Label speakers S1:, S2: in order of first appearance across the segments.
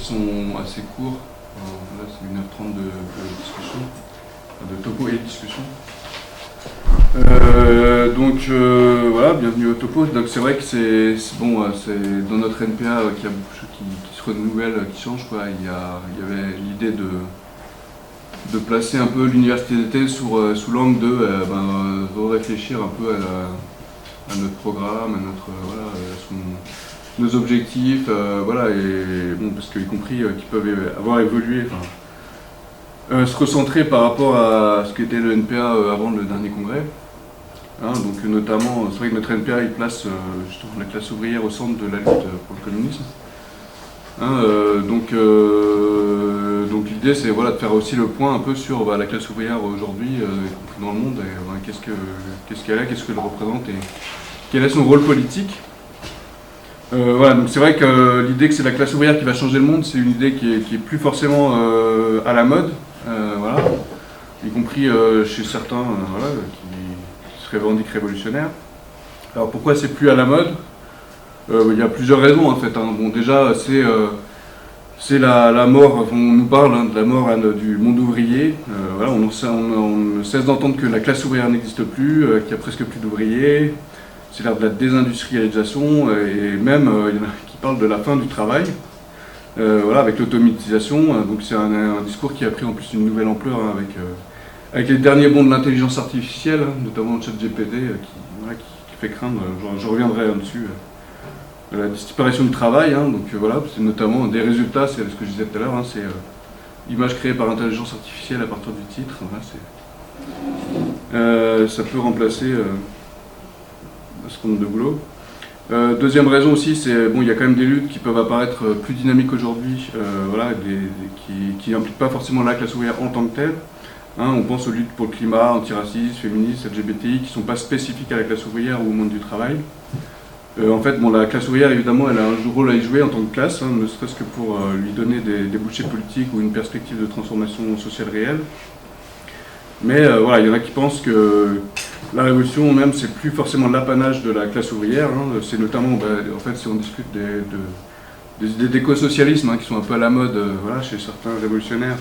S1: qui sont assez courts. Là, c'est 1h30 de discussion, de topo et de discussion. Voilà, bienvenue au topo. Donc c'est vrai que c'est dans notre NPA qu'il y a beaucoup de choses qui se renouvellent, qui changent, quoi. Il y avait l'idée de placer un peu l'université d'été sous l'angle de réfléchir un peu à notre programme, nos objectifs, parce qu'y compris qui peuvent avoir évolué, se recentrer par rapport à ce qu'était le NPA avant le dernier congrès. Donc notamment, c'est vrai que notre NPA il place justement la classe ouvrière au centre de la lutte pour le communisme. Donc l'idée c'est de faire aussi le point un peu sur la classe ouvrière aujourd'hui, y compris dans le monde, et qu'est-ce qu'elle est, qu'est-ce qu'elle représente et quel est son rôle politique. Donc c'est vrai que l'idée que c'est la classe ouvrière qui va changer le monde, c'est une idée qui est plus forcément à la mode, y compris chez certains qui se revendiquent révolutionnaires. Alors pourquoi c'est plus à la mode ? Il y a plusieurs raisons en fait. Déjà c'est la mort, on nous parle de la mort du monde ouvrier. On ne cesse d'entendre que la classe ouvrière n'existe plus, qu'il n'y a presque plus d'ouvriers. C'est l'ère de la désindustrialisation et même il y en a qui parlent de la fin du travail, avec l'automatisation. Donc c'est un discours qui a pris en plus une nouvelle ampleur avec les derniers bonds de l'intelligence artificielle, notamment le ChatGPT qui fait craindre. Je reviendrai là-dessus. La disparition du travail, c'est notamment des résultats, c'est ce que je disais tout à l'heure, c'est image créée par intelligence artificielle à partir du titre. Ça peut remplacer ce compte de boulot. Deuxième raison aussi, il y a quand même des luttes qui peuvent apparaître plus dynamiques aujourd'hui, qui n'impliquent pas forcément la classe ouvrière en tant que telle. On pense aux luttes pour le climat, antiracisme, féminisme, LGBTI, qui ne sont pas spécifiques à la classe ouvrière ou au monde du travail. La classe ouvrière, évidemment, elle a un rôle à y jouer en tant que classe, ne serait-ce que pour lui donner des débouchés politiques ou une perspective de transformation sociale réelle. Mais il y en a qui pensent que la révolution même, c'est plus forcément l'apanage de la classe ouvrière. C'est notamment, si on discute des idées d'éco-socialisme qui sont un peu à la mode chez certains révolutionnaires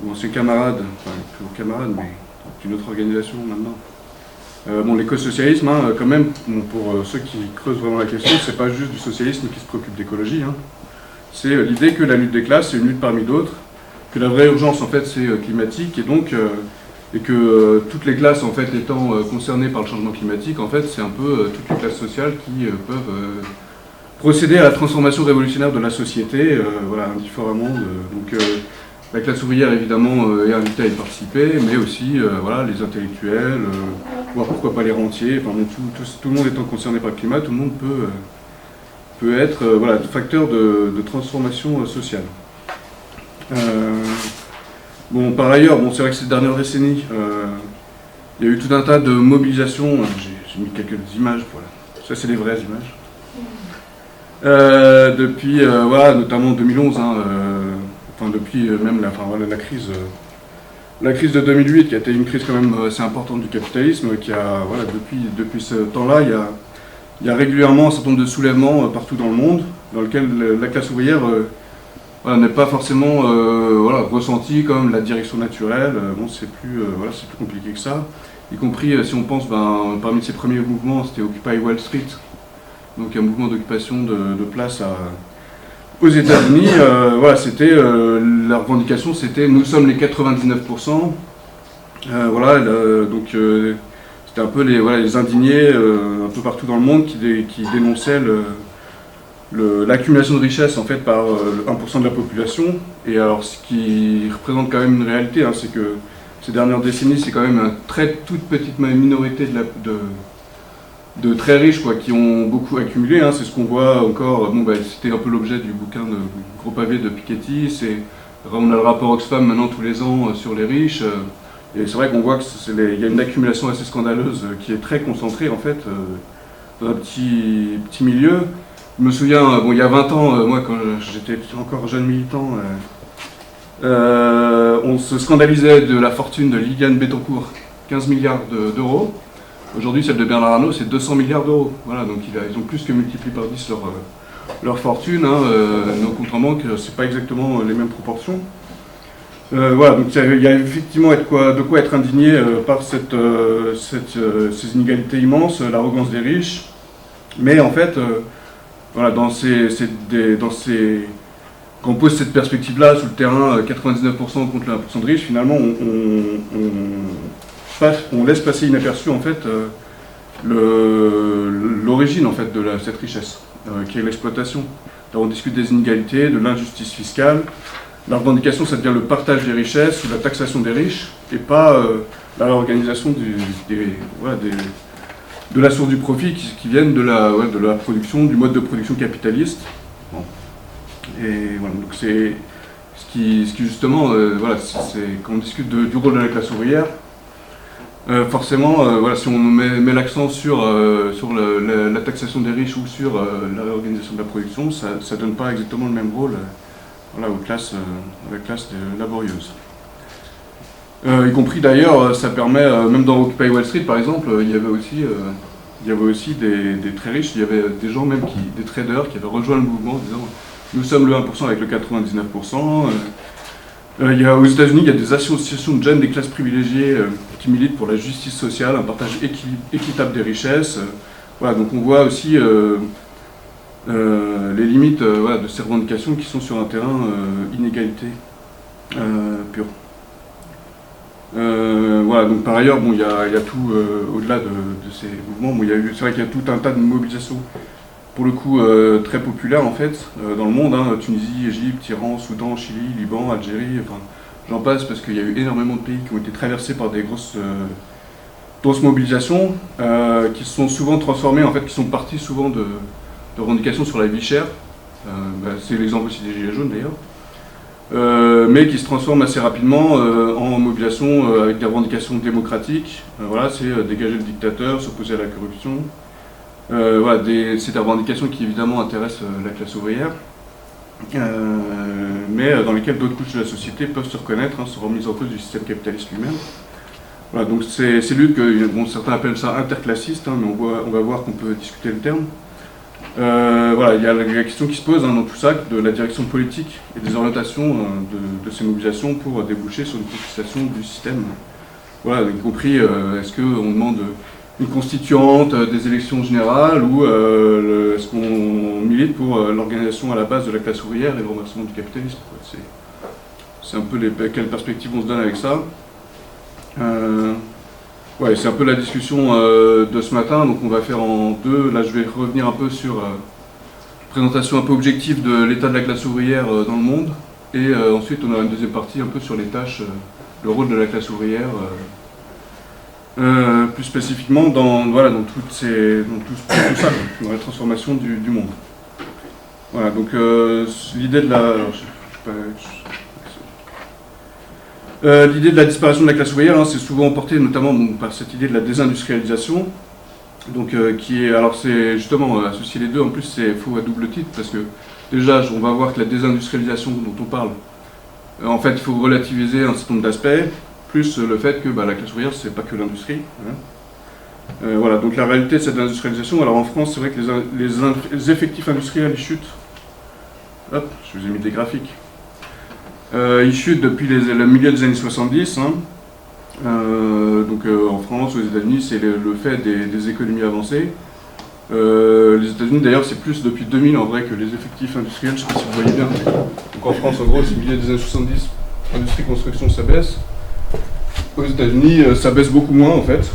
S1: ou anciens camarades, plus camarades, mais d'une autre organisation maintenant. L'éco-socialisme, quand même, pour ceux qui creusent vraiment la question, c'est pas juste du socialisme qui se préoccupe d'écologie. C'est l'idée que la lutte des classes, c'est une lutte parmi d'autres, que la vraie urgence, en fait, c'est climatique, et que toutes les classes, en fait, étant concernées par le changement climatique, en fait, c'est un peu toutes les classes sociales qui peuvent procéder à la transformation révolutionnaire de la société, indifféremment. La classe ouvrière, évidemment, est invitée à y participer, mais aussi les intellectuels, voire pourquoi pas les rentiers. Tout le monde étant concerné par le climat, tout le monde peut être facteur de transformation sociale. Par ailleurs, c'est vrai que ces dernières décennies, il y a eu tout un tas de mobilisations. J'ai mis quelques images, ça c'est les vraies images. Depuis, notamment 2011, depuis même la crise de 2008, qui a été une crise quand même assez importante du capitalisme, qui a, depuis ce temps-là, il y a régulièrement un certain nombre de soulèvements partout dans le monde, dans lequel la classe ouvrière n'est pas forcément ressentie comme la direction naturelle. C'est plus compliqué que ça, y compris si on pense, parmi ses premiers mouvements, c'était Occupy Wall Street, donc un mouvement d'occupation de place aux États-Unis. C'était la revendication, c'était nous sommes les 99%. C'était un peu les indignés un peu partout dans le monde qui dénonçaient l'accumulation de richesses en fait par 1% de la population. Et alors ce qui représente quand même une réalité, c'est que ces dernières décennies, c'est quand même une toute petite minorité de très riches qui ont beaucoup accumulé. C'est ce qu'on voit encore. C'était un peu l'objet du bouquin de Gros Pavé de Piketty. On a le rapport Oxfam maintenant tous les ans sur les riches. Et c'est vrai qu'on voit qu'il y a une accumulation assez scandaleuse qui est très concentrée en fait dans un petit milieu. Je me souviens, il y a 20 ans, moi quand j'étais encore jeune militant, on se scandalisait de la fortune de Liliane Bettencourt, 15 milliards d'euros. Aujourd'hui, celle de Bernard Arnault, c'est 200 milliards d'euros. Donc ils ont plus que multiplié par 10 leur fortune, hein, nos comptes en banque, c'est pas exactement les mêmes proportions. Voilà, donc il y a effectivement de quoi être indigné par ces inégalités immenses, l'arrogance des riches, mais en fait, voilà, quand on pose cette perspective-là sur le terrain, 99% contre le 1% de riches, finalement, on laisse passer inaperçu en fait l'origine en fait de cette richesse, qui est l'exploitation. On discute des inégalités, de l'injustice fiscale. La revendication, ça devient le partage des richesses ou la taxation des riches, et pas l'organisation de la source du profit qui viennent de la production, du mode de production capitaliste. Bon. Et voilà, donc c'est ce qui justement, voilà, quand on discute du rôle de la classe ouvrière, forcément, voilà, si on met l'accent sur la taxation des riches ou sur la réorganisation de la production, ça ne donne pas exactement le même rôle. Voilà, aux classes laborieuses. Y compris d'ailleurs, ça permet, même dans Occupy Wall Street par exemple, il y avait aussi des très riches, il y avait des gens même, des traders qui avaient rejoint le mouvement en disant nous sommes le 1% avec le 99%. Aux États-Unis, il y a des associations de jeunes des classes privilégiées qui militent pour la justice sociale, un partage équitable des richesses. Voilà, donc on voit aussi les limites voilà, de ces revendications qui sont sur un terrain inégalité pure. Voilà, donc par ailleurs, bon, il y a tout au-delà de ces mouvements. Bon, c'est vrai qu'il y a tout un tas de mobilisations, pour le coup, très populaires en fait, dans le monde, hein, Tunisie, Égypte, Iran, Soudan, Chili, Liban, Algérie, enfin, j'en passe parce qu'il y a eu énormément de pays qui ont été traversés par des grosses mobilisations, qui se sont souvent transformées, en fait, qui sont parties souvent de revendications sur la vie chère, c'est l'exemple aussi des Gilets jaunes d'ailleurs, mais qui se transforment assez rapidement en mobilisation avec des revendications démocratiques. Voilà, c'est dégager le dictateur, s'opposer à la corruption. Voilà, c'est des revendications qui évidemment intéressent la classe ouvrière, mais dans lesquelles d'autres couches de la société peuvent se reconnaître, hein, sur remise en cause du système capitaliste lui-même. Voilà, donc c'est luttes que bon, certains appellent ça interclassiste, hein, mais on va voir qu'on peut discuter le terme. Voilà, il y a la question qui se pose, hein, dans tout ça, de la direction politique et des orientations de ces mobilisations pour déboucher sur une contestation du système. Voilà, y compris, est-ce qu'on demande une constituante, des élections générales, ou est-ce qu'on milite pour l'organisation à la base de la classe ouvrière et le renversement du capitalisme. C'est un peu quelles perspectives on se donne avec ça. Ouais, c'est un peu la discussion de ce matin, donc on va faire en deux. Là, je vais revenir un peu sur une présentation un peu objective de l'état de la classe ouvrière dans le monde, et ensuite on aura une deuxième partie un peu sur les tâches, le rôle de la classe ouvrière, plus spécifiquement dans tout ça, dans la transformation du monde. Voilà, donc l'idée de la... l'idée de la disparition de la classe ouvrière, hein, c'est souvent porté notamment par cette idée de la désindustrialisation, donc qui est, alors c'est justement associer les deux, en plus c'est faux à double titre, parce que déjà on va voir que la désindustrialisation dont on parle, en fait il faut relativiser un certain nombre d'aspects, plus le fait que la classe ouvrière c'est pas que l'industrie. Hein. Voilà, donc la réalité de cette industrialisation, alors en France c'est vrai que les effectifs industriels ils chutent. Hop, je vous ai mis des graphiques. Il chute depuis le milieu des années 70. Hein. Donc en France, aux États-Unis, c'est le fait des économies avancées. Les États-Unis, d'ailleurs, c'est plus depuis 2000 en vrai que les effectifs industriels, je ne sais pas si vous voyez bien. Donc en France, en gros, c'est le milieu des années 70, industrie, construction, ça baisse. Aux États-Unis, ça baisse beaucoup moins en fait.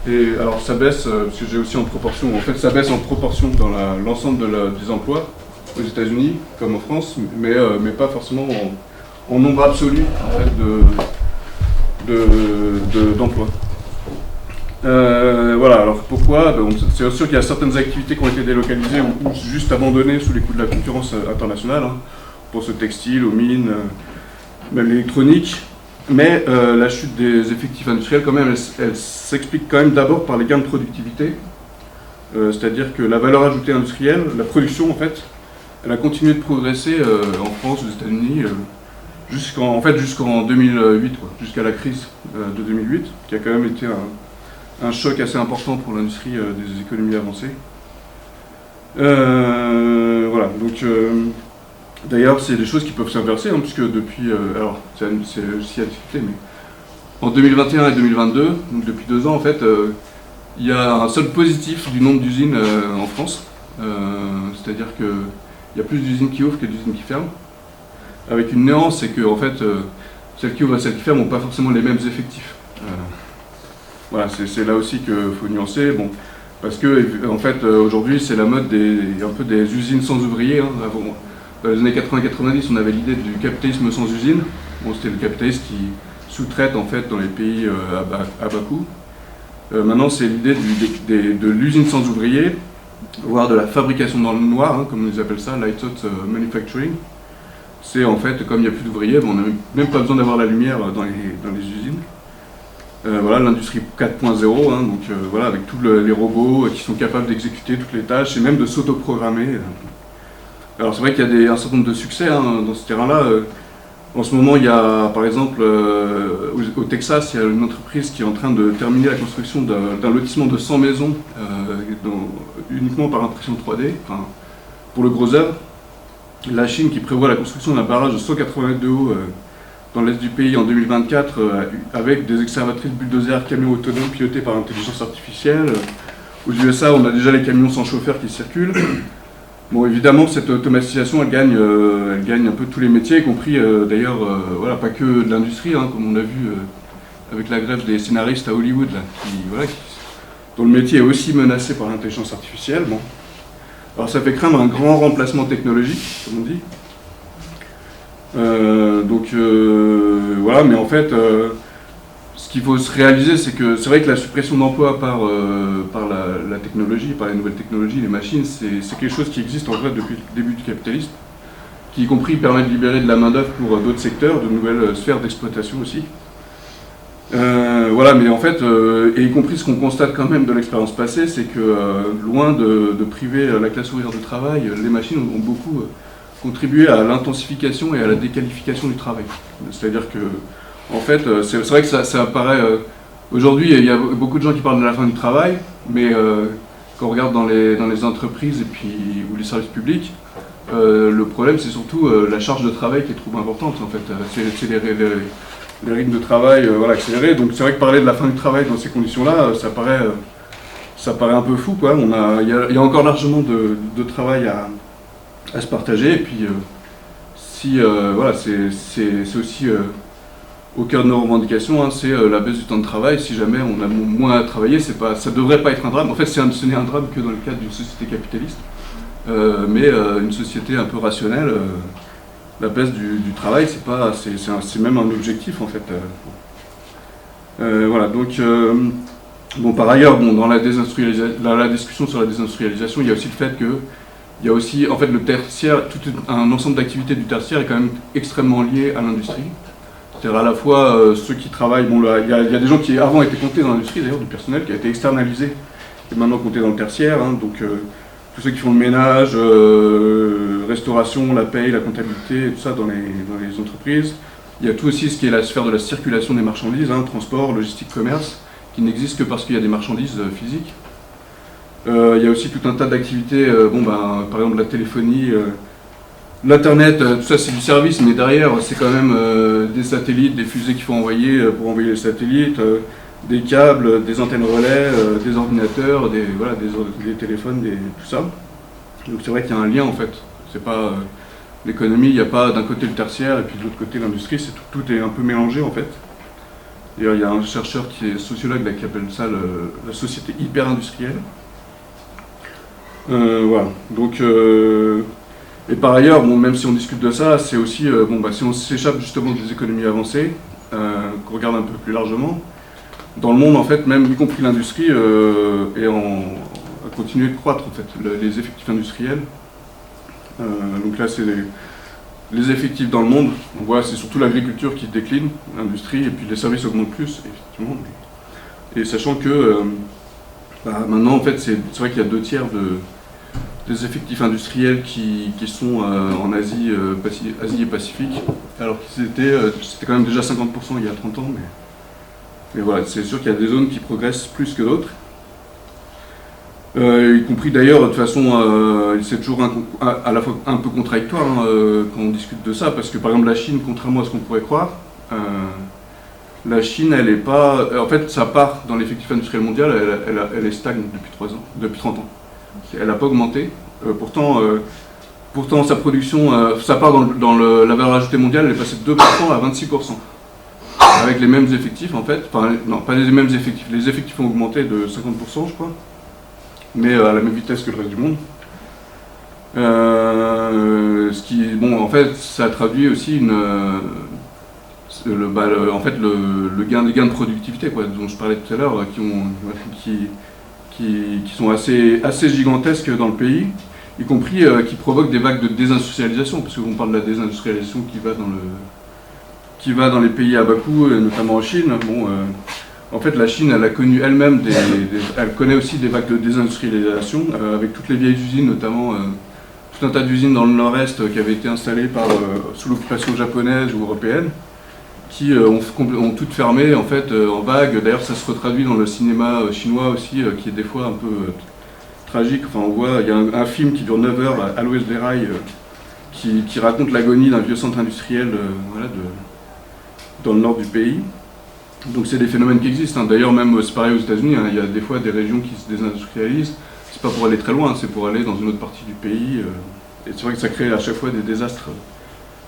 S1: Et alors ça baisse, parce que j'ai aussi en proportion, en fait ça baisse en proportion dans l'ensemble des emplois aux États-Unis, comme en France, mais pas forcément en nombre absolu en fait, d'emplois. Voilà, alors pourquoi? C'est sûr qu'il y a certaines activités qui ont été délocalisées ou juste abandonnées sous les coups de la concurrence internationale, hein, pour ce textile, aux mines, même l'électronique, mais la chute des effectifs industriels, quand même, elle s'explique quand même d'abord par les gains de productivité, c'est-à-dire que la valeur ajoutée industrielle, la production en fait, elle a continué de progresser en France, aux États-Unis, jusqu'en 2008, jusqu'à la crise de 2008, qui a quand même été un choc assez important pour l'industrie des économies avancées. Voilà, donc d'ailleurs c'est des choses qui peuvent s'inverser, hein, puisque depuis, alors c'est aussi à discuter, mais en 2021 et 2022, donc depuis 2 ans en fait, il y a un solde positif du nombre d'usines en France, c'est-à-dire qu'il y a plus d'usines qui ouvrent que d'usines qui ferment, avec une nuance, c'est que en fait, celles qui ouvrent et celles qui ferment n'ont pas forcément les mêmes effectifs. Voilà, c'est là aussi qu'il faut nuancer, bon, parce que en fait aujourd'hui c'est la mode un peu des usines sans ouvriers. Hein. Dans les années 80-90, on avait l'idée du capitalisme sans usine. Bon, c'était le capitalisme qui sous-traite en fait dans les pays à bas coût. Maintenant, c'est l'idée de l'usine sans ouvriers, voire de la fabrication dans le noir, hein, comme on les appelle ça, light out manufacturing. C'est en fait, comme il n'y a plus d'ouvriers, on n'a même pas besoin d'avoir la lumière dans les usines. Voilà, l'industrie 4.0, hein, donc voilà, avec tous les robots qui sont capables d'exécuter toutes les tâches et même de s'auto-programmer. Alors c'est vrai qu'il y a un certain nombre de succès hein, dans ce terrain-là. En ce moment, il y a par exemple au Texas, il y a une entreprise qui est en train de terminer la construction d'un lotissement de 100 maisons uniquement par impression 3D, enfin, pour le gros œuvre. La Chine qui prévoit la construction d'un barrage de 180 mètres de haut dans l'est du pays en 2024 avec des excavatrices bulldozers, camions autonomes pilotés par intelligence artificielle. Aux USA, on a déjà les camions sans chauffeur qui circulent. Bon, évidemment, cette automatisation, elle gagne un peu tous les métiers, y compris d'ailleurs, voilà, pas que de l'industrie, hein, comme on a vu avec la grève des scénaristes à Hollywood, là, dont le métier est aussi menacé par l'intelligence artificielle. Bon. Alors ça fait craindre un grand remplacement technologique, comme on dit. Voilà, mais en fait, ce qu'il faut se réaliser, c'est que c'est vrai que la suppression d'emplois par la technologie, par les nouvelles technologies, les machines, c'est quelque chose qui existe en vrai depuis le début du capitalisme, qui y compris permet de libérer de la main-d'œuvre pour d'autres secteurs, de nouvelles sphères d'exploitation aussi. Voilà, mais en fait, et y compris ce qu'on constate quand même de l'expérience passée, c'est que loin de priver la classe ouvrière de travail, les machines ont beaucoup contribué à l'intensification et à la déqualification du travail. C'est-à-dire que, en fait, c'est vrai que ça apparaît... Aujourd'hui, il y a beaucoup de gens qui parlent de la fin du travail, mais quand on regarde dans les entreprises et puis, ou les services publics, le problème, c'est surtout la charge de travail qui est trop importante, en fait. C'est les rythmes de travail voilà, accélérés. Donc c'est vrai que parler de la fin du travail dans ces conditions-là, ça paraît un peu fou, quoi. Il y a encore largement de travail à se partager. Et puis, voilà, c'est aussi au cœur de nos revendications, hein, c'est la baisse du temps de travail. Si jamais on a moins à travailler, ça devrait pas être un drame. En fait, ce n'est un drame que dans le cadre d'une société capitaliste. Mais une société un peu rationnelle, la baisse du travail, c'est même un objectif en fait. Voilà, donc bon, par ailleurs, bon, dans la discussion sur la désindustrialisation, il y a aussi le fait que il y a aussi en fait le tertiaire, tout un ensemble d'activités du tertiaire est quand même extrêmement lié à l'industrie. C'est-à-dire à la fois ceux qui travaillent, bon là, il y a des gens qui avant étaient comptés dans l'industrie d'ailleurs, du personnel qui a été externalisé et maintenant compté dans le tertiaire, hein, donc tous ceux qui font le ménage, restauration, la paye, la comptabilité, et tout ça dans les entreprises. Il y a tout aussi ce qui est la sphère de la circulation des marchandises, hein, transport, logistique, commerce, qui n'existe que parce qu'il y a des marchandises physiques. Il y a aussi tout un tas d'activités, par exemple la téléphonie, l'internet, tout ça c'est du service, mais derrière c'est quand même des satellites, des fusées qu'il faut envoyer pour envoyer les satellites, des câbles, des antennes relais, des ordinateurs, des téléphones, tout ça. Donc c'est vrai qu'il y a un lien en fait. C'est pas l'économie, il n'y a pas d'un côté le tertiaire et puis de l'autre côté l'industrie, tout est un peu mélangé en fait. D'ailleurs il y a un chercheur qui est sociologue là, qui appelle ça la société hyper-industrielle. Voilà. Donc et par ailleurs, bon, même si on discute de ça, c'est aussi si on s'échappe justement des économies avancées, qu'on regarde un peu plus largement. Dans le monde, en fait, même y compris l'industrie, a continué de croître, en fait, les effectifs industriels. Donc là, c'est les effectifs dans le monde. On voit, c'est surtout l'agriculture qui décline, l'industrie, et puis les services augmentent plus, effectivement. Et sachant que maintenant, en fait, c'est vrai qu'il y a 2/3 des effectifs industriels qui sont en Asie et Pacifique, alors que c'était quand même déjà 50% il y a 30 ans. Mais voilà, c'est sûr qu'il y a des zones qui progressent plus que d'autres. Y compris d'ailleurs, de toute façon, c'est toujours à la fois un peu contradictoire hein, quand on discute de ça, parce que par exemple la Chine, contrairement à ce qu'on pourrait croire, la Chine, elle est pas. En fait, sa part dans l'effectif industriel mondial, elle est stagne depuis 3 ans, depuis 30 ans. Elle n'a pas augmenté. Pourtant, sa production, sa part dans la valeur ajoutée mondiale, elle est passée de 2% à 26%. Avec les mêmes effectifs, en fait. Enfin, non, pas les mêmes effectifs. Les effectifs ont augmenté de 50%, je crois. Mais à la même vitesse que le reste du monde. Ce qui, bon, en fait, ça traduit aussi en fait, les gains de productivité, quoi, dont je parlais tout à l'heure, qui sont assez gigantesques dans le pays, y compris qui provoquent des vagues de désindustrialisation, parce qu'on parle de la désindustrialisation qui va dans les pays à bas coût, notamment en Chine. Bon, en fait, la Chine, elle a connu elle-même elle connaît aussi des vagues de désindustrialisation, avec toutes les vieilles usines, notamment tout un tas d'usines dans le nord-est qui avaient été installées sous l'occupation japonaise ou européenne, qui ont toutes fermé en fait en vague. D'ailleurs, ça se retraduit dans le cinéma chinois aussi, qui est des fois un peu tragique. Enfin, on voit, il y a un film qui dure 9 heures à l'ouest des rails, qui raconte l'agonie d'un vieux centre industriel voilà, dans le nord du pays. Donc c'est des phénomènes qui existent. Hein. D'ailleurs, même c'est pareil aux États-Unis, hein, il y a des fois des régions qui se désindustrialisent. C'est pas pour aller très loin, c'est pour aller dans une autre partie du pays. Et c'est vrai que ça crée à chaque fois des désastres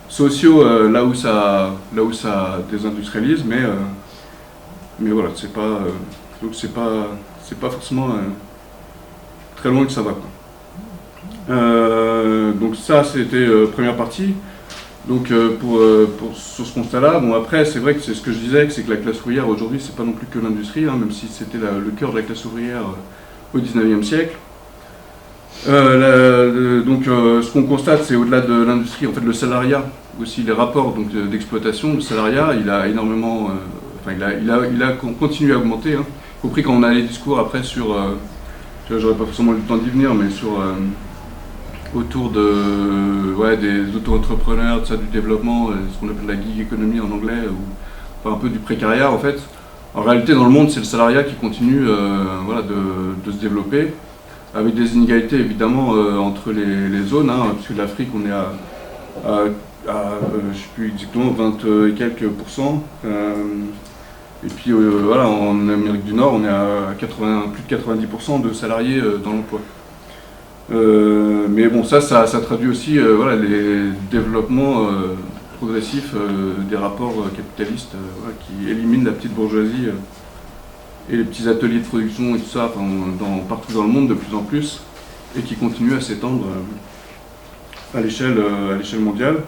S1: sociaux là où ça désindustrialise, mais voilà, donc c'est pas forcément très loin que ça va, quoi. Donc ça, c'était première partie. Donc sur ce constat-là, bon après c'est vrai que c'est ce que je disais, c'est que la classe ouvrière aujourd'hui c'est pas non plus que l'industrie, hein, même si c'était le cœur de la classe ouvrière au 19e siècle. Donc ce qu'on constate, c'est au-delà de l'industrie, en fait le salariat, aussi les rapports d'exploitation, le salariat, il a énormément, il a continué à augmenter, hein, y compris quand on a les discours après sur, j'aurais pas forcément eu le temps d'y venir, mais autour des auto-entrepreneurs, du développement, ce qu'on appelle la gig economy en anglais, ou un peu du précariat en fait. En réalité, dans le monde, c'est le salariat qui continue de se développer, avec des inégalités évidemment entre les zones, hein, parce que l'Afrique, on est je ne sais plus exactement, 20 et quelques pourcents. Et puis voilà, en Amérique du Nord, on est à plus de 90% de salariés dans l'emploi. Mais bon, ça traduit aussi les développements progressifs des rapports capitalistes qui éliminent la petite bourgeoisie et les petits ateliers de production et tout ça partout dans le monde de plus en plus, et qui continuent à s'étendre à l'échelle mondiale,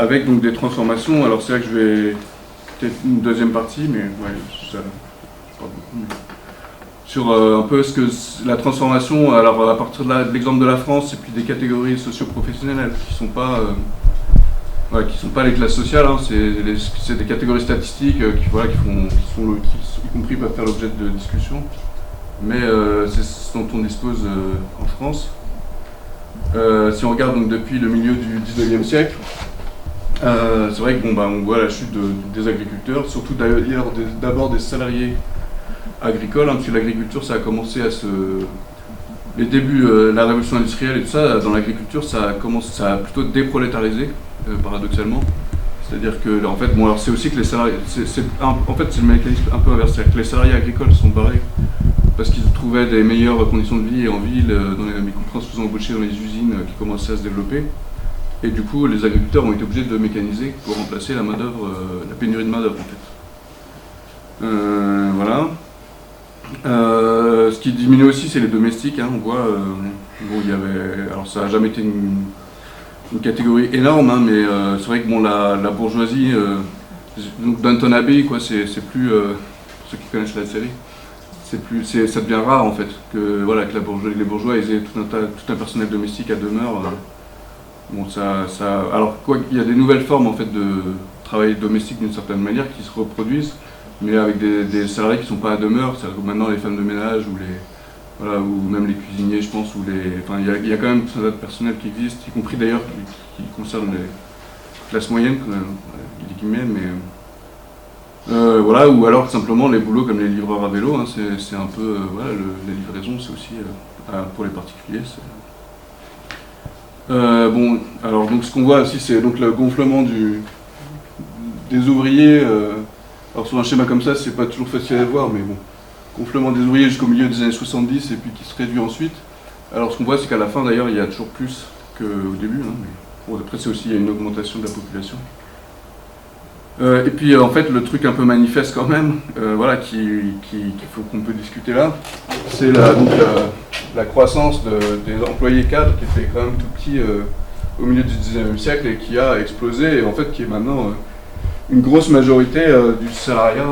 S1: avec donc des transformations. Alors c'est là que je vais peut-être une deuxième partie, mais ouais, ça je parle beaucoup. Mais sur un peu la transformation, alors à partir de l'exemple de la France, c'est plus des catégories socio-professionnelles qui sont pas les classes sociales, hein, c'est des catégories statistiques qui y compris peuvent faire l'objet de discussions, mais c'est ce dont on dispose en France. Si on regarde donc depuis le milieu du 19e siècle, c'est vrai que on voit la chute des agriculteurs, surtout d'ailleurs d'abord des salariés agricoles, hein, parce que l'agriculture, ça a commencé les débuts de la révolution industrielle et tout ça, dans l'agriculture, ça a plutôt déprolétarisé, paradoxalement. C'est-à-dire que, en fait, alors c'est aussi que les salariés, en fait, c'est le mécanisme un peu inversé, que les salariés agricoles sont barrés parce qu'ils trouvaient des meilleures conditions de vie en ville, en se faisant embaucher dans les usines qui commençaient à se développer. Et du coup, les agriculteurs ont été obligés de mécaniser pour remplacer la main-d'œuvre, la pénurie de main-d'œuvre, en fait. Voilà. Ce qui diminue aussi, c'est les domestiques. Hein, on voit, alors ça n'a jamais été une catégorie énorme, hein, mais c'est vrai que la bourgeoisie, donc Downton Abbey, quoi, c'est plus, pour ceux qui connaissent la série, ça devient rare en fait que les bourgeois ils aient tout un personnel domestique à demeure. Alors il y a des nouvelles formes en fait de travail domestique d'une certaine manière qui se reproduisent, mais avec des salariés qui ne sont pas à demeure. C'est-à-dire que maintenant les femmes de ménage ou même les cuisiniers, je pense, il y a quand même tout un tas de personnel qui existe, y compris d'ailleurs qui concerne les classes moyennes, mais Voilà, ou alors simplement les boulots comme les livreurs à vélo, hein, c'est un peu, voilà, la livraison, c'est aussi, pour les particuliers. Bon, alors donc ce qu'on voit aussi, c'est donc le gonflement des ouvriers. Alors sur un schéma comme ça, c'est pas toujours facile à voir, mais bon, gonflement des ouvriers jusqu'au milieu des années 70 et puis qui se réduit ensuite. Alors ce qu'on voit, c'est qu'à la fin, d'ailleurs, il y a toujours plus qu'au début, hein, mais bon, après c'est aussi, il y a une augmentation de la population. Et puis en fait, le truc un peu manifeste quand même, voilà, qu'on peut discuter là, c'est la croissance des employés cadres qui était quand même tout petit au milieu du 19e siècle et qui a explosé et en fait qui est maintenant une grosse majorité du salariat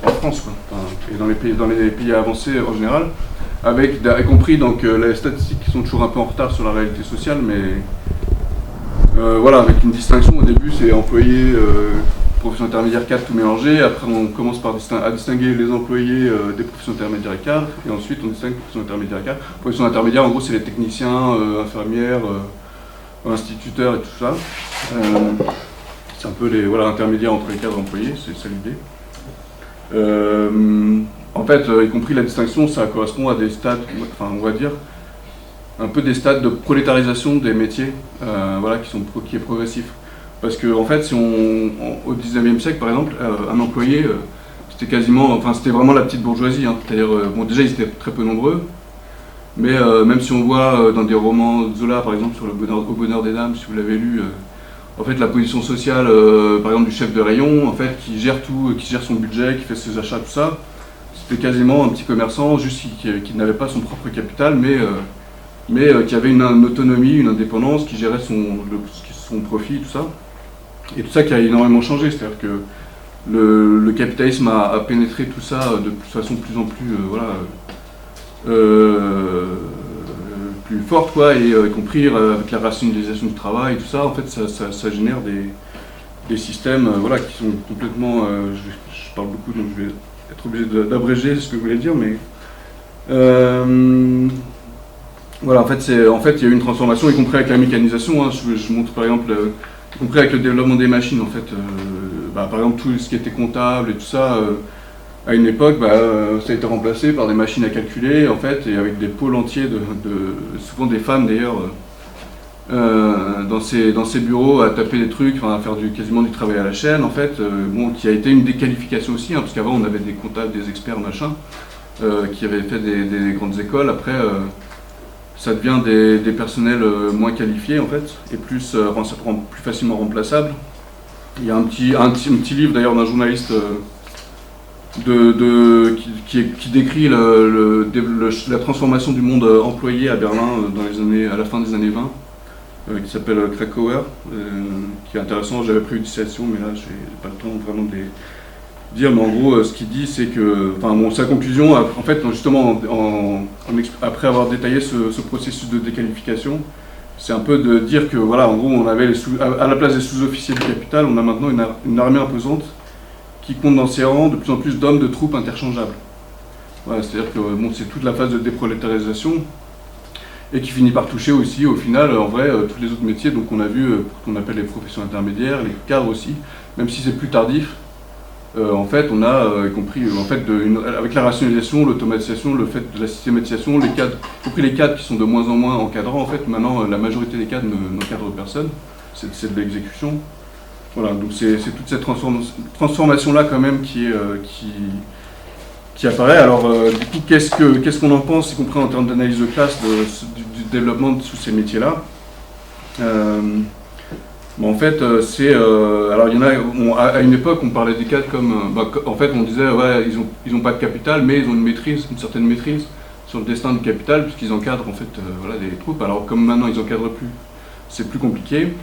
S1: en France, quoi. Enfin, et dans les pays avancés en général, avec, y compris donc les statistiques qui sont toujours un peu en retard sur la réalité sociale, mais voilà, avec une distinction. Au début, c'est employés, professions intermédiaires cadres, tout mélangé. Après, on commence à distinguer les employés des professions intermédiaires et cadres. Et ensuite, on distingue les professions intermédiaires et cadres. Professions intermédiaires, en gros, c'est les techniciens, infirmières, instituteurs et tout ça. C'est un peu les intermédiaires entre les cadres et employés, c'est ça l'idée. En fait, y compris la distinction, ça correspond à des stades, enfin, on va dire, un peu des stades de prolétarisation des métiers, voilà, qui est progressif. Parce que en fait, si au 19e siècle, par exemple, un employé, c'était quasiment, enfin, c'était vraiment la petite bourgeoisie. Hein. C'est-à-dire, bon, déjà, ils étaient très peu nombreux, mais même si on voit dans des romans de Zola, par exemple, sur Au bonheur des dames, si vous l'avez lu, en fait, la position sociale, par exemple, du chef de rayon, en fait, qui gère tout, qui gère son budget, qui fait ses achats, tout ça, c'était quasiment un petit commerçant, juste qui n'avait pas son propre capital, mais qui avait une autonomie, une indépendance, qui gérait son profit, tout ça. Et tout ça qui a énormément changé, c'est-à-dire que le capitalisme a pénétré tout ça de façon de plus en plus plus forte, quoi, et y compris avec la rationalisation du travail, tout ça, en fait, ça génère des systèmes voilà, qui sont complètement... je parle beaucoup, donc je vais être obligé d'abréger ce que je voulais dire, mais... voilà, en fait, il y a eu une transformation, y compris avec la mécanisation. Hein, je montre par exemple, y compris avec le développement des machines, en fait. Par exemple, tout ce qui était comptable et tout ça, à une époque, ça a été remplacé par des machines à calculer, en fait, et avec des pôles entiers souvent des femmes d'ailleurs, dans ces bureaux à taper des trucs, à faire quasiment du travail à la chaîne, en fait, bon, qui a été une déqualification aussi, hein, parce qu'avant on avait des comptables, des experts, machin, qui avaient fait des grandes écoles. Après, ça devient des personnels moins qualifiés en fait, et ça rend plus facilement remplaçable. Il y a un petit livre d'ailleurs d'un journaliste qui décrit la transformation du monde employé à Berlin à la fin des années 20, qui s'appelle Krakauer, qui est intéressant. J'avais pris une citation, mais là j'ai pas le temps vraiment de les dire, mais en gros, ce qu'il dit, c'est que, enfin, bon, sa conclusion, en fait, justement, après avoir détaillé ce processus de déqualification, c'est un peu de dire que, voilà, en gros, on avait à la place des sous-officiers du capital, on a maintenant une armée imposante qui compte dans ses rangs de plus en plus d'hommes de troupes interchangeables. Voilà, c'est-à-dire que, bon, c'est toute la phase de déprolétarisation et qui finit par toucher aussi, au final, en vrai, tous les autres métiers, donc on a vu, qu'on appelle les professions intermédiaires, les cadres aussi, même si c'est plus tardif. En fait, on a, y compris avec la rationalisation, l'automatisation, le fait de la systématisation, les cadres, y compris les cadres qui sont de moins en moins encadrants, en fait, maintenant la majorité des cadres n'encadrent personne, c'est de l'exécution. Voilà, donc c'est toute cette transformation-là quand même qui apparaît. Alors, du coup, qu'est-ce qu'on en pense, y compris en termes d'analyse de classe, du développement de tous ces métiers-là? En fait, alors il y en a, à une époque, on parlait des cadres comme, en fait, on disait, ouais, ils ont pas de capital, mais ils ont une certaine maîtrise sur le destin du capital, puisqu'ils encadrent, en fait, voilà, des troupes. Alors, comme maintenant, ils encadrent plus, c'est plus compliqué.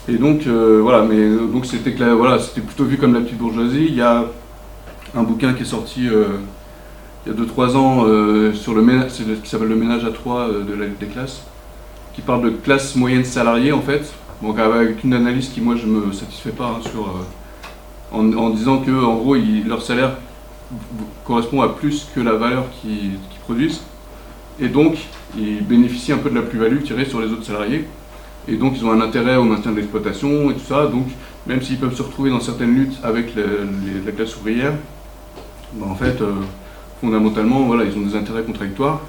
S1: Et donc, voilà, mais donc c'était plutôt vu comme la petite bourgeoisie. Il y a un bouquin qui est sorti il y a 2-3 ans sur le ménage, qui s'appelle Le ménage à trois de la lutte des classes, qui parle de classe moyenne salariée en fait, donc avec une analyse qui moi je me satisfais pas hein, en disant que en gros leur salaire correspond à plus que la valeur qu'ils produisent, et donc ils bénéficient un peu de la plus-value tirée sur les autres salariés, et donc ils ont un intérêt au maintien de l'exploitation et tout ça, donc même s'ils peuvent se retrouver dans certaines luttes avec la classe ouvrière, en fait, fondamentalement, voilà, ils ont des intérêts contradictoires.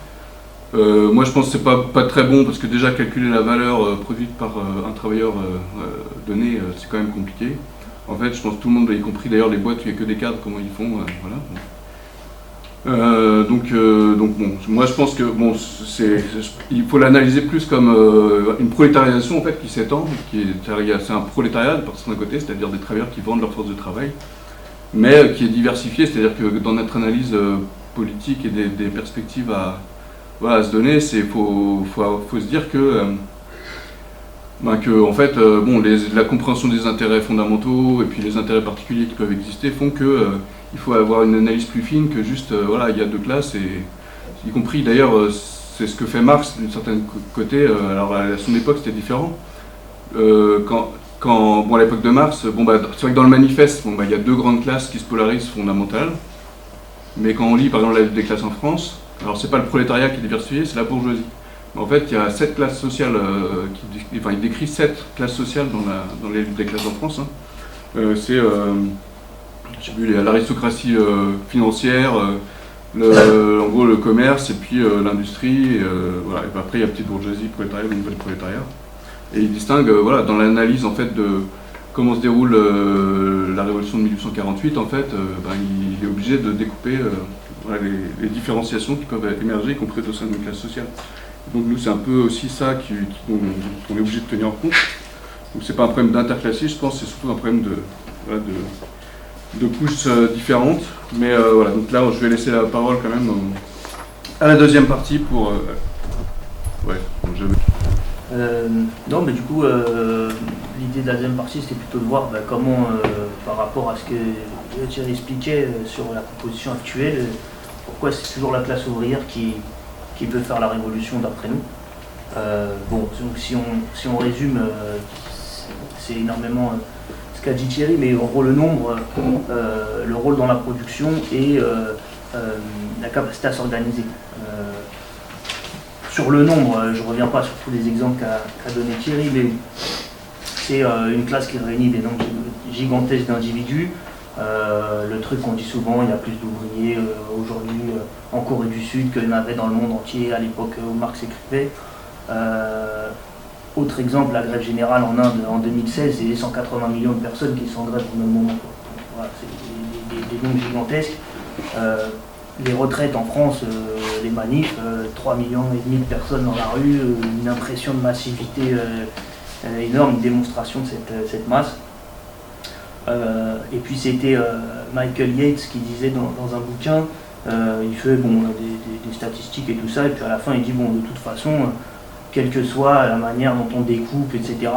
S1: Moi je pense que c'est pas très bon parce que déjà calculer la valeur produite par un travailleur donné, c'est quand même compliqué. En fait, je pense que tout le monde, y compris d'ailleurs les boîtes où il n'y a que des cadres, comment ils font, voilà. Donc bon, moi je pense que bon, il faut l'analyser plus comme une prolétarisation en fait qui s'étend, c'est un prolétariat par son côté, c'est-à-dire des travailleurs qui vendent leur force de travail, mais qui est diversifié, c'est-à-dire que dans notre analyse politique et des perspectives à se donner, il faut se dire que en fait, bon, la compréhension des intérêts fondamentaux et puis les intérêts particuliers qui peuvent exister font que il faut avoir une analyse plus fine que juste, voilà, il y a deux classes, et y compris d'ailleurs, c'est ce que fait Marx d'une certaine côté. Alors à son époque c'était différent. Bon, à l'époque de Marx, bon, c'est vrai que dans le manifeste, bon, il y a deux grandes classes qui se polarisent fondamentales, mais quand on lit par exemple la lutte des classes en France, alors c'est pas le prolétariat qui est diversifié, c'est la bourgeoisie. En fait, il y a 7 classes sociales, il décrit 7 classes sociales dans les luttes des classes en France. Hein. C'est l'aristocratie financière, en gros le commerce, et puis l'industrie, voilà. Et puis après il y a petite bourgeoisie, prolétariat, nouvelle prolétariat. Et il distingue, voilà, dans l'analyse en fait de comment se déroule la révolution de 1848, en fait, il est obligé de découper voilà, les différenciations qui peuvent émerger, y compris au sein d'une classe sociale. Donc nous, c'est un peu aussi ça qu'on est obligé de tenir en compte. Donc c'est pas un problème d'interclassisme, je pense, c'est surtout un problème de couches différentes. Mais voilà, donc là, je vais laisser la parole quand même à la deuxième partie pour...
S2: Non, mais du coup, l'idée de la deuxième partie, c'était plutôt de voir comment, par rapport à ce que Thierry expliquait sur la composition actuelle, pourquoi c'est toujours la classe ouvrière qui peut faire la révolution d'après nous. Bon, donc si on résume, c'est énormément ce qu'a dit Thierry, mais en gros le nombre, le rôle dans la production et la capacité à s'organiser. Sur le nombre, je ne reviens pas sur tous les exemples qu'a donné Thierry, mais c'est une classe qui réunit des nombres gigantesques d'individus. Le truc qu'on dit souvent, il y a plus d'ouvriers aujourd'hui en Corée du Sud qu'il y en avait dans le monde entier à l'époque où Marx écrivait. Autre exemple, la grève générale en Inde en 2016, c'est 180 millions de personnes qui sont en grève au même moment. Voilà, c'est des nombres gigantesques. Les retraites en France, les manifs, 3,5 millions de personnes dans la rue, une impression de massivité énorme, une démonstration de cette masse. Et puis c'était Michael Yates qui disait dans un bouquin, il fait des statistiques et tout ça, et puis à la fin il dit bon, de toute façon, quelle que soit la manière dont on découpe, etc.,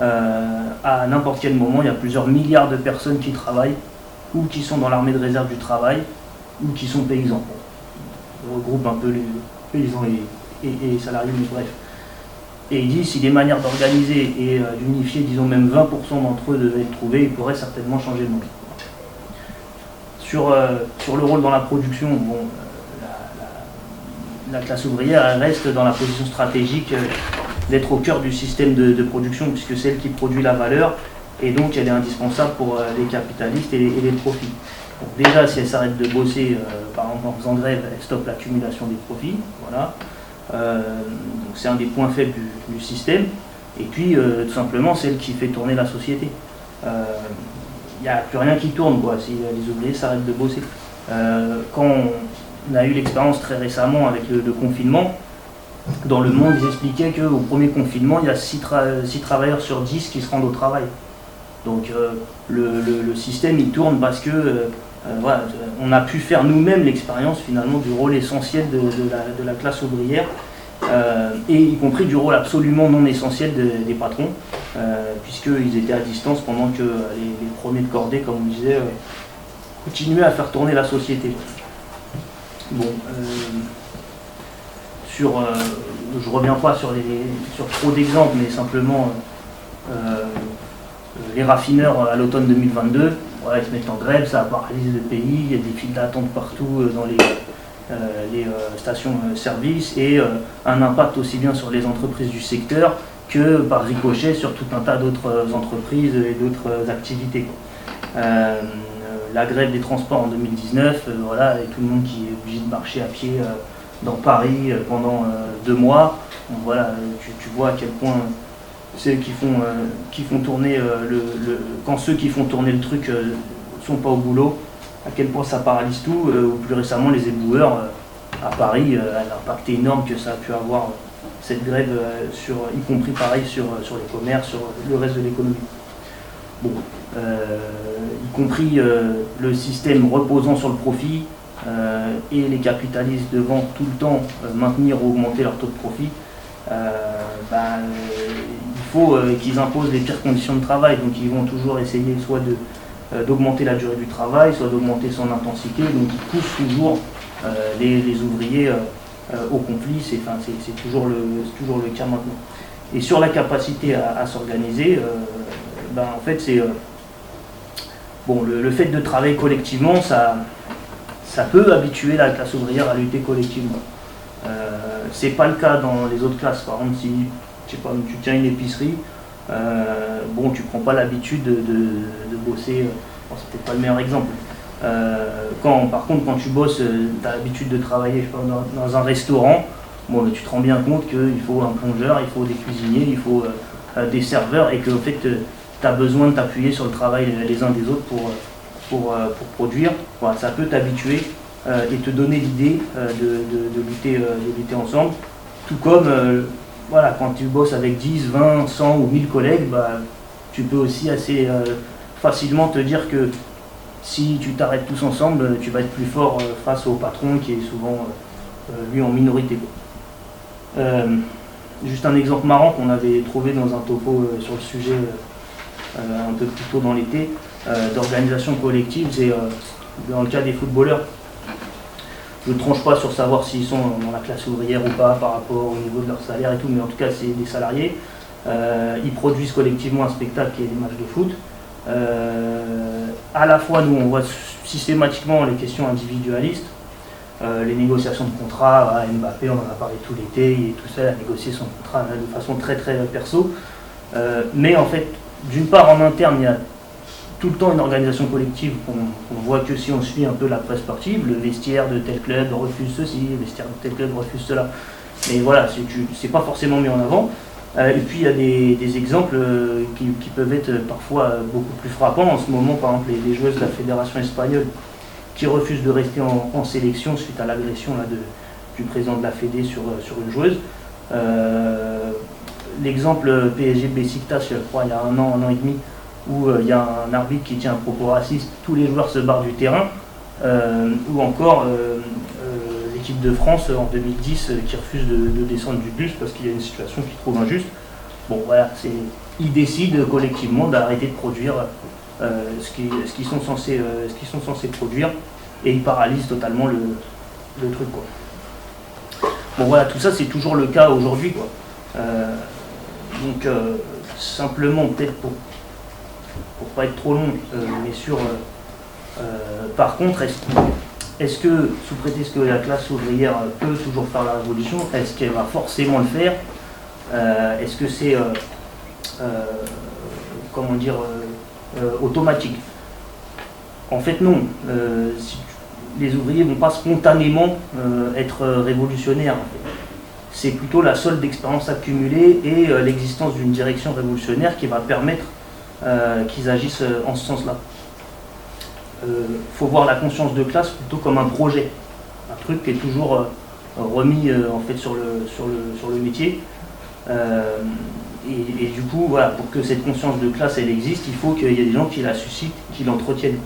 S2: à n'importe quel moment il y a plusieurs milliards de personnes qui travaillent, ou qui sont dans l'armée de réserve du travail, ou qui sont paysans. On regroupe un peu les paysans et salariés, mais bref. Et il dit, si des manières d'organiser et d'unifier, disons même 20% d'entre eux devaient être trouvés, ils pourraient certainement changer le monde. Sur le rôle dans la production, bon, la classe ouvrière elle reste dans la position stratégique d'être au cœur du système de production, puisque c'est elle qui produit la valeur, et donc elle est indispensable pour les capitalistes et les profits. Donc déjà, si elle s'arrête de bosser, par exemple en faisant grève, elle stoppe l'accumulation des profits. Voilà. Donc c'est un des points faibles du système. Et puis, tout simplement, c'est elle qui fait tourner la société. Il n'y a plus rien qui tourne, quoi, si les ouvriers s'arrêtent de bosser. Quand on a eu l'expérience très récemment avec le confinement, dans le monde, ils expliquaient qu'au premier confinement, il y a 6 travailleurs sur 10 qui se rendent au travail. Donc le système, il tourne parce que voilà, on a pu faire nous-mêmes l'expérience finalement du rôle essentiel de la classe ouvrière, et y compris du rôle absolument non essentiel des patrons, puisqu'ils étaient à distance pendant que les premiers de cordée, comme on disait, continuaient à faire tourner la société. Bon, je ne reviens pas sur trop d'exemples, mais simplement les raffineurs à l'automne 2022, voilà, ils se mettent en grève, ça a paralysé le pays, il y a des files d'attente partout dans les stations-service, et un impact aussi bien sur les entreprises du secteur que par ricochet sur tout un tas d'autres entreprises et d'autres activités. La grève des transports en 2019, voilà, et tout le monde qui est obligé de marcher à pied dans Paris pendant 2 mois. Bon, voilà, tu vois à quel point ceux qui font tourner quand ceux qui font tourner le truc sont pas au boulot, à quel point ça paralyse tout. Ou plus récemment les éboueurs à Paris, l'impact énorme que ça a pu avoir cette grève, y compris pareil sur les commerces, sur le reste de l'économie. Bon, y compris le système reposant sur le profit et les capitalistes devant tout le temps maintenir ou augmenter leur taux de profit. Il faut qu'ils imposent les pires conditions de travail, donc ils vont toujours essayer soit d'augmenter la durée du travail, soit d'augmenter son intensité, donc ils poussent toujours les ouvriers au conflit, c'est toujours le cas maintenant. Et sur la capacité à s'organiser, en fait c'est le fait de travailler collectivement, ça peut habituer la classe ouvrière à lutter collectivement. C'est pas le cas dans les autres classes. Par exemple, si tu tiens une épicerie, tu prends pas l'habitude de bosser. C'est peut-être pas le meilleur exemple. Par contre, quand tu bosses, tu as l'habitude de travailler dans un restaurant, tu te rends bien compte qu'il faut un plongeur, il faut des cuisiniers, il faut des serveurs, et que en fait, tu as besoin de t'appuyer sur le travail les uns des autres pour produire. Voilà, ça peut t'habituer et te donner l'idée de lutter ensemble. Tout comme quand tu bosses avec 10, 20, 100 ou 1000 collègues, tu peux aussi assez facilement te dire que si tu t'arrêtes tous ensemble, tu vas être plus fort face au patron qui est souvent lui en minorité. Juste un exemple marrant qu'on avait trouvé dans un topo sur le sujet un peu plus tôt dans l'été, d'organisation collective, c'est dans le cas des footballeurs. Je ne tranche pas sur savoir s'ils sont dans la classe ouvrière ou pas par rapport au niveau de leur salaire et tout, mais en tout cas c'est des salariés. Ils produisent collectivement un spectacle qui est des matchs de foot. À la fois, nous on voit systématiquement les questions individualistes, les négociations de contrats. Mbappé, on en a parlé tout l'été, et tout ça, il a négocié son contrat de façon très très perso. Mais en fait, d'une part en interne, il y a tout le temps une organisation collective qu'on voit que si on suit un peu la presse sportive, le vestiaire de tel club refuse ceci, le vestiaire de tel club refuse cela. Mais voilà, c'est pas forcément mis en avant. Et puis il y a des exemples qui peuvent être parfois beaucoup plus frappants. En ce moment, par exemple, les joueuses de la fédération espagnole qui refusent de rester en sélection suite à l'agression du président de la Fédé sur une joueuse. L'exemple PSG Besiktas, je crois, il y a un an et demi, où il y a un arbitre qui tient un propos raciste, tous les joueurs se barrent du terrain, ou encore l'équipe de France en 2010 qui refuse de descendre du bus parce qu'il y a une situation qu'ils trouvent injuste. Bon voilà, ils décident collectivement d'arrêter de produire ce qu'ils sont censés produire, et ils paralysent totalement le truc, quoi. Bon voilà, tout ça c'est toujours le cas aujourd'hui, quoi. Donc simplement peut-être pour pas être trop long, mais par contre, est-ce que, sous prétexte que la classe ouvrière peut toujours faire la révolution, est-ce qu'elle va forcément le faire? Est-ce que c'est automatique? En fait non. Les ouvriers ne vont pas spontanément être révolutionnaires. En fait. C'est plutôt la solde d'expérience accumulée et l'existence d'une direction révolutionnaire qui va permettre qu'ils agissent en ce sens-là. Faut voir la conscience de classe plutôt comme un projet, un truc qui est toujours remis en fait sur le métier. Et du coup, voilà, pour que cette conscience de classe elle existe, il faut qu'il y ait des gens qui la suscitent, qui l'entretiennent.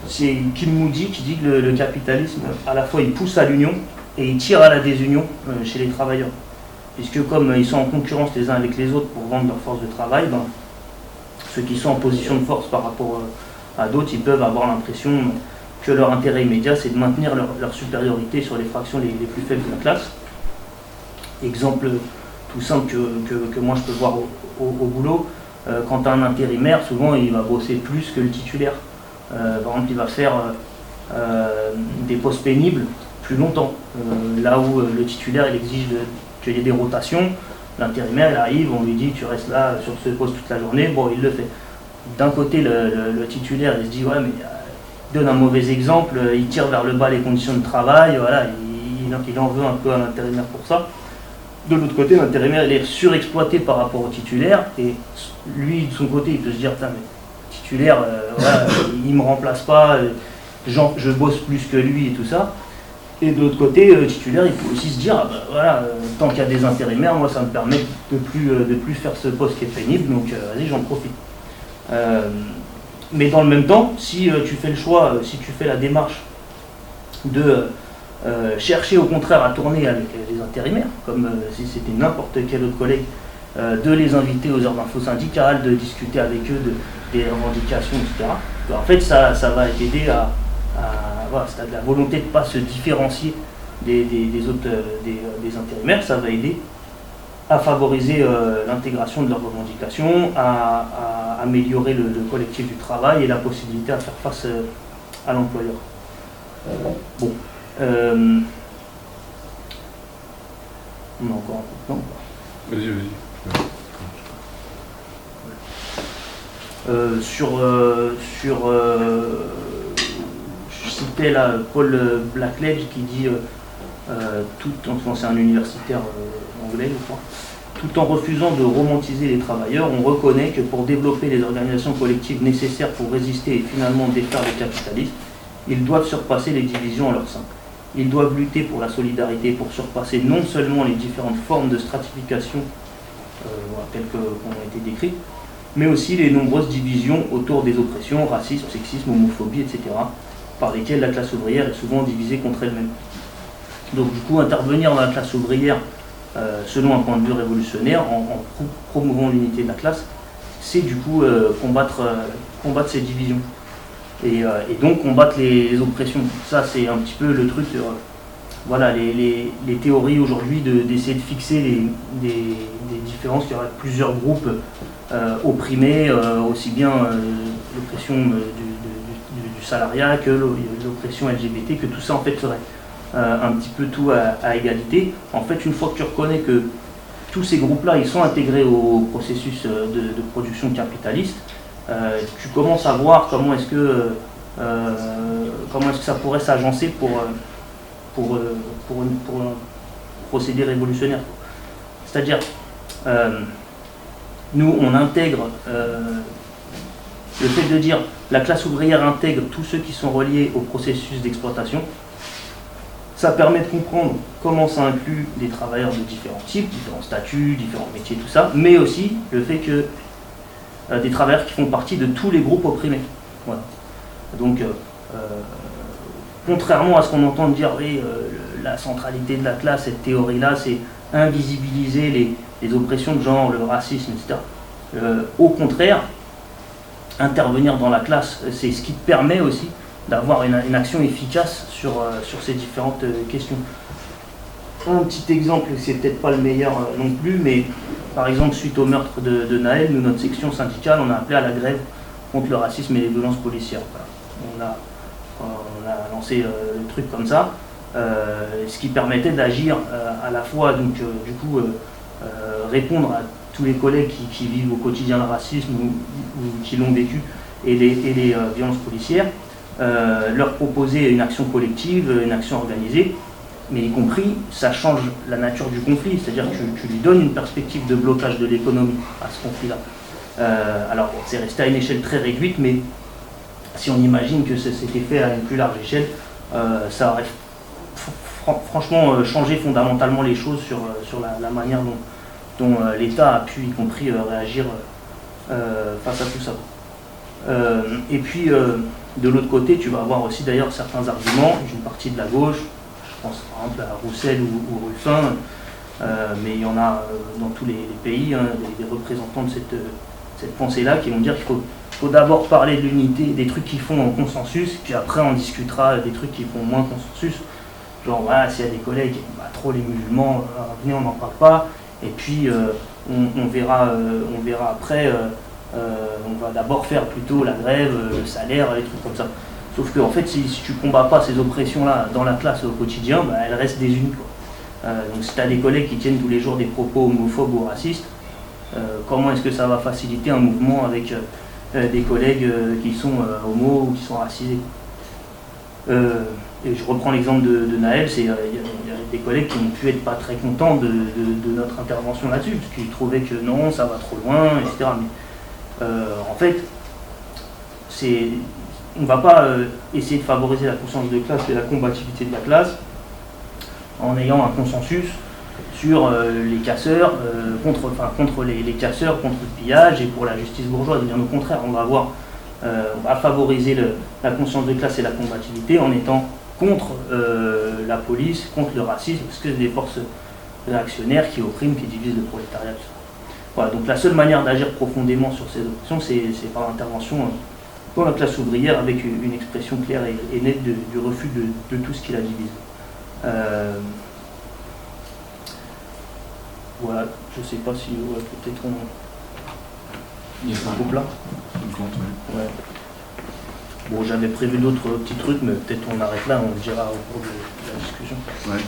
S2: C'est Kim Moody qui dit que le capitalisme, à la fois il pousse à l'union et il tire à la désunion chez les travailleurs. Puisque comme ils sont en concurrence les uns avec les autres pour vendre leur force de travail, ceux qui sont en position de force par rapport à d'autres, ils peuvent avoir l'impression que leur intérêt immédiat, c'est de maintenir leur supériorité sur les fractions les plus faibles de la classe. Exemple tout simple que moi je peux voir au boulot, quand tu as un intérimaire, souvent il va bosser plus que le titulaire. Par exemple, il va faire des postes pénibles plus longtemps, là où le titulaire il exige qu'il y ait des rotations. L'intérimaire, il arrive, on lui dit tu restes là sur ce poste toute la journée, bon, il le fait. D'un côté, le titulaire, il se dit ouais, mais il donne un mauvais exemple, il tire vers le bas les conditions de travail, voilà, il en veut un peu à l'intérimaire pour ça. De l'autre côté, l'intérimaire, il est surexploité par rapport au titulaire, et lui, de son côté, il peut se dire putain, mais titulaire, voilà, il ne me remplace pas, je bosse plus que lui et tout ça. Et de l'autre côté, le titulaire, il peut aussi se dire, ah bah, voilà, tant qu'il y a des intérimaires, moi ça me permet de plus faire ce poste qui est pénible, donc vas-y, j'en profite. Mais dans le même temps, si tu fais le choix, si tu fais la démarche de chercher au contraire à tourner avec les intérimaires, comme si c'était n'importe quel autre collègue, de les inviter aux heures d'info syndicales, de discuter avec eux des revendications, etc. En fait, ça va t'aider voilà, c'est la volonté de ne pas se différencier des autres des intérimaires, ça va aider à favoriser l'intégration de leurs revendications, à améliorer le collectif du travail et la possibilité à faire face à l'employeur. Bon. On a encore un peu de temps.
S1: Vas-y.
S2: Je citais là Paul Blackledge qui dit c'est un universitaire anglais, je crois, tout en refusant de romantiser les travailleurs, on reconnaît que pour développer les organisations collectives nécessaires pour résister et finalement défaire les capitalistes, ils doivent surpasser les divisions en leur sein. Ils doivent lutter pour la solidarité, pour surpasser non seulement les différentes formes de stratification telles qu'ont été décrites, mais aussi les nombreuses divisions autour des oppressions, racisme, sexisme, homophobie, etc., par lesquelles la classe ouvrière est souvent divisée contre elle-même. Donc du coup, intervenir dans la classe ouvrière selon un point de vue révolutionnaire, en promouvant l'unité de la classe, c'est du coup combattre ces divisions. Et donc combattre les oppressions. Ça, c'est un petit peu le truc, voilà, les théories aujourd'hui d'essayer de fixer des différences. Il y aura plusieurs groupes opprimés, aussi bien l'oppression du salariat que l'oppression LGBT, que tout ça en fait serait un petit peu tout à égalité. En fait, une fois que tu reconnais que tous ces groupes-là, ils sont intégrés au processus de production capitaliste, tu commences à voir comment est-ce que ça pourrait s'agencer pour un procédé révolutionnaire. C'est-à-dire, nous, on intègre, le fait de dire la classe ouvrière intègre tous ceux qui sont reliés au processus d'exploitation, ça permet de comprendre comment ça inclut des travailleurs de différents types, différents statuts, différents métiers, tout ça, mais aussi le fait que des travailleurs qui font partie de tous les groupes opprimés. Voilà. Donc, contrairement à ce qu'on entend dire, oui, la centralité de la classe, cette théorie-là, c'est invisibiliser les oppressions de genre, le racisme, etc. Au contraire, intervenir dans la classe, c'est ce qui te permet aussi d'avoir une action efficace sur ces différentes questions. Un petit exemple, c'est peut-être pas le meilleur non plus, mais par exemple, suite au meurtre de Naël, nous, notre section syndicale, on a appelé à la grève contre le racisme et les violences policières. Voilà. On a lancé le truc comme ça, ce qui permettait d'agir à la fois, donc, du coup, répondre à tous les collègues qui vivent au quotidien le racisme ou qui l'ont vécu et les violences policières, leur proposer une action collective, une action organisée, mais y compris, ça change la nature du conflit, c'est-à-dire que tu lui donnes une perspective de blocage de l'économie à ce conflit-là. Alors, c'est resté à une échelle très réduite, mais si on imagine que c'était fait à une plus large échelle, ça aurait franchement changé fondamentalement les choses sur la manière dont l'État a pu, y compris, réagir face à tout ça. Et puis, de l'autre côté, tu vas avoir aussi d'ailleurs certains arguments d'une partie de la gauche, je pense par exemple à Roussel ou Ruffin, mais il y en a dans tous les pays, hein, des représentants de cette pensée-là qui vont dire qu'il faut d'abord parler de l'unité, des trucs qui font en consensus, puis après on discutera des trucs qui font moins consensus. Genre, voilà, s'il y a des collègues qui n'aiment pas trop les musulmans, venez, on n'en parle pas, et puis on verra après, on va d'abord faire plutôt la grève, le salaire, les trucs comme ça. Sauf que en fait, si tu combats pas ces oppressions-là dans la classe au quotidien, bah, elles restent désunies, quoi. Donc si tu as des collègues qui tiennent tous les jours des propos homophobes ou racistes, comment est-ce que ça va faciliter un mouvement avec des collègues qui sont homo ou qui sont racisés? Et je reprends l'exemple de Naël, il y a des collègues qui n'ont pu être pas très contents de notre intervention là-dessus, parce qu'ils trouvaient que non, ça va trop loin, etc. Mais en fait, on ne va pas essayer de favoriser la conscience de classe et la combativité de la classe en ayant un consensus sur les casseurs, contre les casseurs, contre le pillage et pour la justice bourgeoise. Bien au contraire, on va favoriser la conscience de classe et la combativité en étant contre la police, contre le racisme, parce que c'est des forces réactionnaires qui oppriment, qui divisent le prolétariat. Voilà, donc la seule manière d'agir profondément sur ces oppressions, c'est par l'intervention dans la classe ouvrière avec une expression claire et nette du refus de tout ce qui la divise. Voilà, je sais pas si peut-être on coupe là. Ouais. Bon, j'avais prévu d'autres petits trucs, mais peut-être on arrête là, on le dira au cours de la discussion.
S1: Ouais.